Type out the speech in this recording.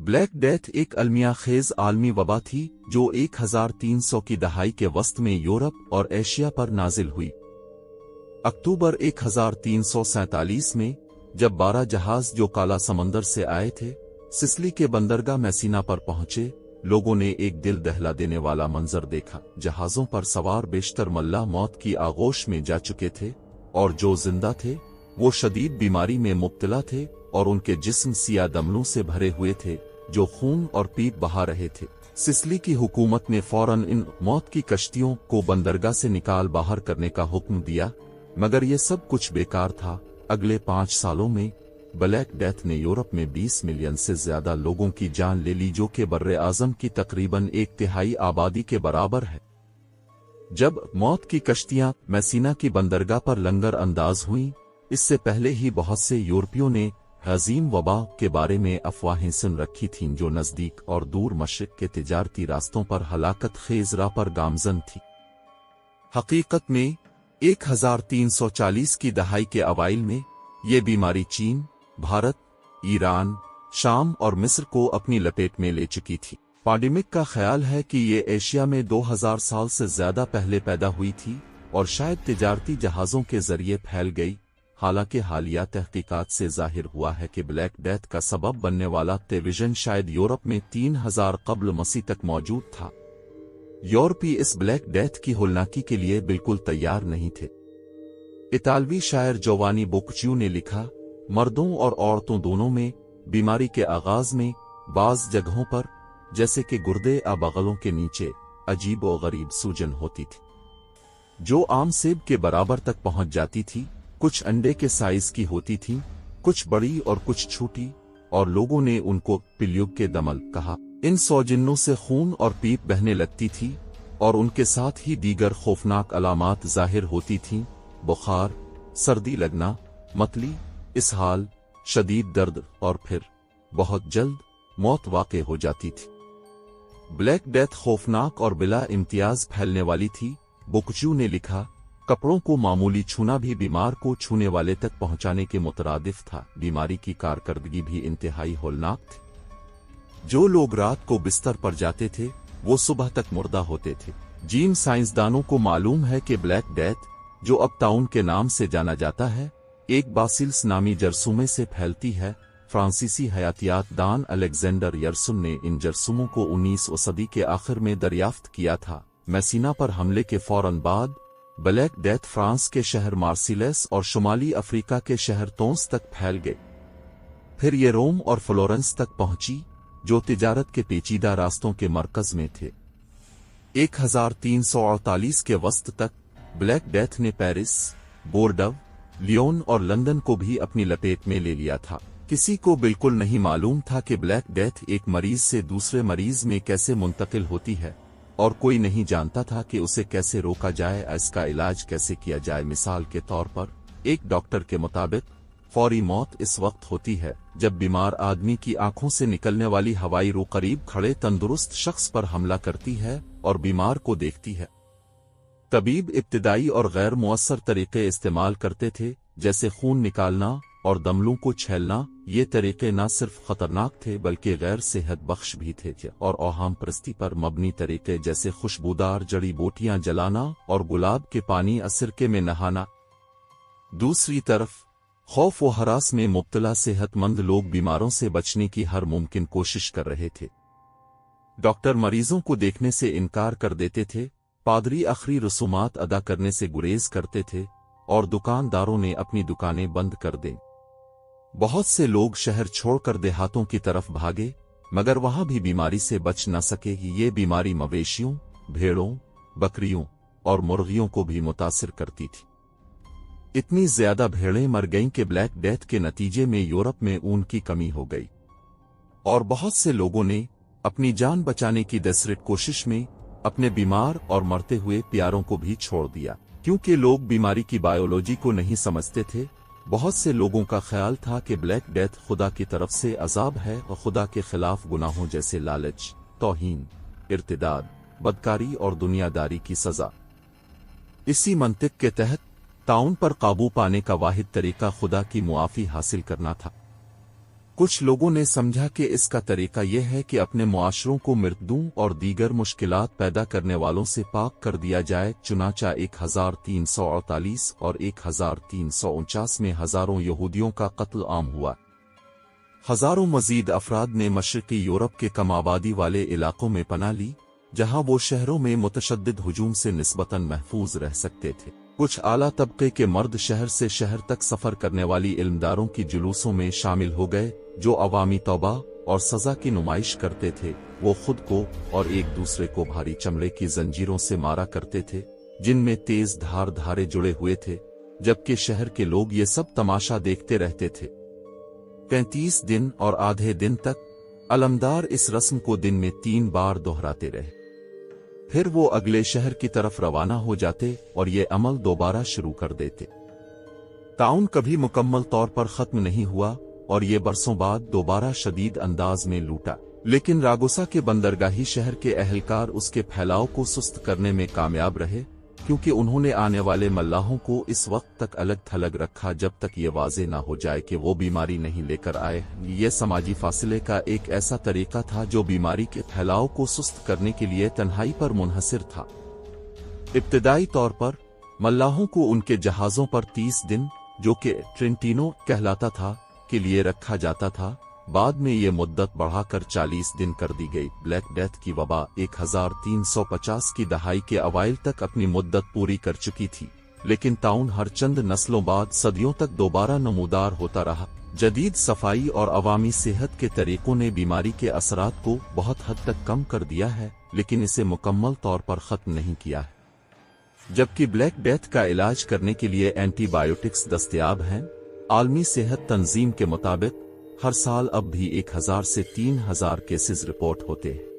Black death एक अलमिया खेज आलमी वबा थी जो 1300 की दहाई के वस्त में यूरोप और एशिया पर नाजिल हुई। अक्टूबर 1347 में जब 12 जहाज जो काला समंदर से आए थे सिसिली के बंदरगाह मैसीना पर पहुंचे, लोगों ने एक दिल दहला देने वाला मंजर देखा। जहाजों पर सवार बेशतर मल्लाह मौत की आगोश में जा चुके थे और जो जिंदा थे वो शदीद बीमारी में मुब्तला थे और उनके जिस्म सिया दमलों से भरे हुए थे जो खून और पीप बहा रहे थे। सिसिली की हुकूमत ने फौरन इन मौत की कश्तियों को बंदरगाह से निकाल बाहर करने का हुक्म दिया, मगर ये सब कुछ बेकार था। अगले 5 सालों में ब्लैक डेथ ने यूरोप में 20 मिलियन से ज्यादा लोगों की जान ले ली, जो कि बर्रे आजम की तकरीबन 1/3 आबादी के बराबर है। जब मौत की कश्तियां मैसीना की बंदरगाह पर लंगर अंदाज हुईं, इससे पहले ही बहुत से यूरोपियों ने अजीम वबा के बारे में अफवाहें सुन रखी थीं जो नजदीक और दूर मशरिक के तिजारती रास्तों पर हलाकत खेज राह पर गामजन थी। हकीकत में 1340 की दहाई के अवाइल में ये बीमारी चीन, भारत, ईरान, शाम और मिस्र को अपनी लपेट में ले चुकी थी। पैंडेमिक का ख्याल है कि ये एशिया में 2000 साल से ज्यादा पहले पैदा हुई थी और शायद तिजारती जहाजों के जरिए फैल गई। हालांकि हालिया तहकीकात से जाहिर हुआ है कि ब्लैक डेथ का सबब बनने वाला तेविजन शायद यूरोप में 3000 कब्ल मसीह तक मौजूद था। यूरोपी इस ब्लैक डेथ की होलनाकी के लिए बिल्कुल तैयार नहीं थे। इतालवी शायर जोवानी बोक्चियो ने लिखा, मर्दों और औरतों दोनों में बीमारी के आगाज में बाज जगहों पर जैसे कि गुर्दे या बगलों के नीचे अजीब व गरीब सूजन होती थी जो आम सेब के बराबर तक पहुंच जाती थी। कुछ अंडे के साइज की होती थी, कुछ बड़ी और कुछ छोटी, और लोगों ने उनको पिल्युग के दमल कहा। इन सौजिन्नों से खून और पीप बहने लगती थी और उनके साथ ही दीगर खौफनाक अलामात जाहिर होती थीं, बुखार, सर्दी लगना, मतली, इसहाल, शदीद दर्द और फिर बहुत जल्द मौत वाक़ हो जाती थी। ब्लैक डेथ खौफनाक और बिला इम्तियाज फैलने वाली थी। बोक्चियो ने लिखा, कपड़ों को मामूली छूना भी बीमार को छूने वाले तक पहुंचाने के मुतरादिफ था। बीमारी की कारकर्दगी भी इंतहाई होलनाक थी। जो लोग रात को बिस्तर पर जाते थे वो सुबह तक मुर्दा होते थे। जीन साइंसदानों को मालूम है कि ब्लैक डेथ, जो अब ताउन के नाम से जाना जाता है, एक बासिलस नामी जरसूमे से फैलती है। फ्रांसीसी हयातियात दान अलेक्जेंडर यरसुन ने इन जरसूमों को 19वीं सदी के आखिर में दरियाफ्त किया था। मैसीना पर हमले के फौरन बाद ब्लैक डेथ फ्रांस के शहर मार्सिलेस और शुमाली अफ्रीका के शहर तोंस तक फैल गई। फिर ये रोम और फ्लोरेंस तक पहुंची जो तिजारत के पेचीदा रास्तों के मरकज में थे। 1348 के वस्त तक ब्लैक डेथ ने पेरिस, बोर्डव, लियोन और लंदन को भी अपनी लपेट में ले लिया था। किसी को बिल्कुल नहीं मालूम था कि ब्लैक डेथ एक मरीज से दूसरे मरीज में कैसे मुंतकिल होती है और कोई नहीं जानता था कि उसे कैसे रोका जाए, इसका इलाज कैसे किया जाए। मिसाल के तौर पर एक डॉक्टर के मुताबिक फौरी मौत इस वक्त होती है जब बीमार आदमी की आंखों से निकलने वाली हवाई रू करीब खड़े तंदुरुस्त शख्स पर हमला करती है और बीमार को देखती है। तबीब इब्तिदाई और गैर मुअस्सर तरीके इस्तेमाल करते थे जैसे खून निकालना और दमलों को छेलना। ये तरीके न सिर्फ खतरनाक थे बल्कि गैर सेहत बख्श भी थे और औहाम परस्ती पर मबनी तरीके जैसे खुशबूदार जड़ी बूटियां जलाना और गुलाब के पानी सिरके में नहाना। दूसरी तरफ खौफ व हरास में मुब्तला सेहतमंद लोग बीमारों से बचने की हर मुमकिन कोशिश कर रहे थे। डॉक्टर मरीजों को देखने से इनकार कर देते थे, पादरी आखिरी रसूमात अदा करने से गुरेज करते थे और दुकानदारों ने अपनी दुकानें बंद कर दें। बहुत से लोग शहर छोड़कर देहातों की तरफ भागे, मगर वहां भी बीमारी से बच न सके। ये बीमारी मवेशियों, भेड़ों, बकरियों और मुर्गियों को भी मुतासिर करती थी। इतनी ज्यादा भेड़ें मर गईं कि ब्लैक डेथ के नतीजे में यूरोप में ऊन की कमी हो गई और बहुत से लोगों ने अपनी जान बचाने की desperate कोशिश में अपने बीमार और मरते हुए प्यारों को भी छोड़ दिया। क्योंकि लोग बीमारी की बायोलॉजी को नहीं समझते थे, बहुत से लोगों का ख्याल था कि ब्लैक डेथ खुदा की तरफ से अजाब है और खुदा के खिलाफ गुनाहों जैसे लालच, तौहीन, इर्तिदाद, बदकारी और दुनियादारी की सजा। इसी मंतिक के तहत ताउन पर काबू पाने का वाहिद तरीका खुदा की मुआफी हासिल करना था। कुछ लोगों ने समझा कि इसका तरीका यह है कि अपने मुआशरों को मृत्यु और दीगर मुश्किलात पैदा करने वालों से पाक कर दिया जाए। चुनाचा 1348 और 1349 में हजारों यहूदियों का कत्ल आम हुआ। हजारों मजीद अफराद ने मशरकी यूरोप के कम आबादी वाले इलाकों में पनाह ली, जहां वो शहरों में मुतशद्दिद हुजूम से निस्बतन महफूज रह सकते थे। कुछ आला तबके के मर्द शहर से शहर तक सफर करने वाली इल्मदारों की जुलूसों में शामिल हो गए, जो अवामी तौबा और सजा की नुमाइश करते थे। वो खुद को और एक दूसरे को भारी चमड़े की जंजीरों से मारा करते थे, जिनमें तेज धारे जुड़े हुए थे, जबकि शहर के लोग ये सब तमाशा देखते रहते थे। 35 दिन और आधे दिन तक अलमदार इस रस्म को दिन में 3 बार दोहराते रहे। फिर वो अगले शहर की तरफ रवाना हो जाते और ये अमल दोबारा शुरू कर देते। ताउन कभी मुकम्मल तौर पर खत्म नहीं हुआ और ये बरसों बाद दोबारा शदीद अंदाज में लूटा, लेकिन रागोसा के बंदरगाही शहर के अहलकार उसके फैलाव को सुस्त करने में कामयाब रहे, क्योंकि उन्होंने आने वाले मल्लाहों को इस वक्त तक अलग थलग रखा जब तक ये वाज़े न हो जाए कि वो बीमारी नहीं लेकर आए। ये समाजी फासले का एक ऐसा तरीका था जो बीमारी के फैलाव को सुस्त करने के लिए तन्हाई पर मुनहसिर था। इब्तिदाई तौर पर मल्लाहों को उनके जहाज़ों पर 30 दिन, जो कि ट्रेंटिनो कहलाता था, के लिए रखा जाता था। बाद में ये मुद्दत बढ़ाकर 40 दिन कर दी गई। ब्लैक डेथ की वबा 1350 की दहाई के अवाइल तक अपनी मुद्दत पूरी कर चुकी थी, लेकिन ताउन हर चंद नस्लों बाद सदियों तक दोबारा नमूदार होता रहा। जदीद सफाई और अवामी सेहत के तरीकों ने बीमारी के असरात को बहुत हद तक कम कर दिया है, लेकिन इसे मुकम्मल तौर पर खत्म नहीं किया है। जबकि ब्लैक डेथ का इलाज करने के लिए एंटीबायोटिक्स दस्तयाब हैं। आलमी सेहत तंजीम के मुताबिक हर साल अब भी 1000 से 3000 केसेस रिपोर्ट होते हैं।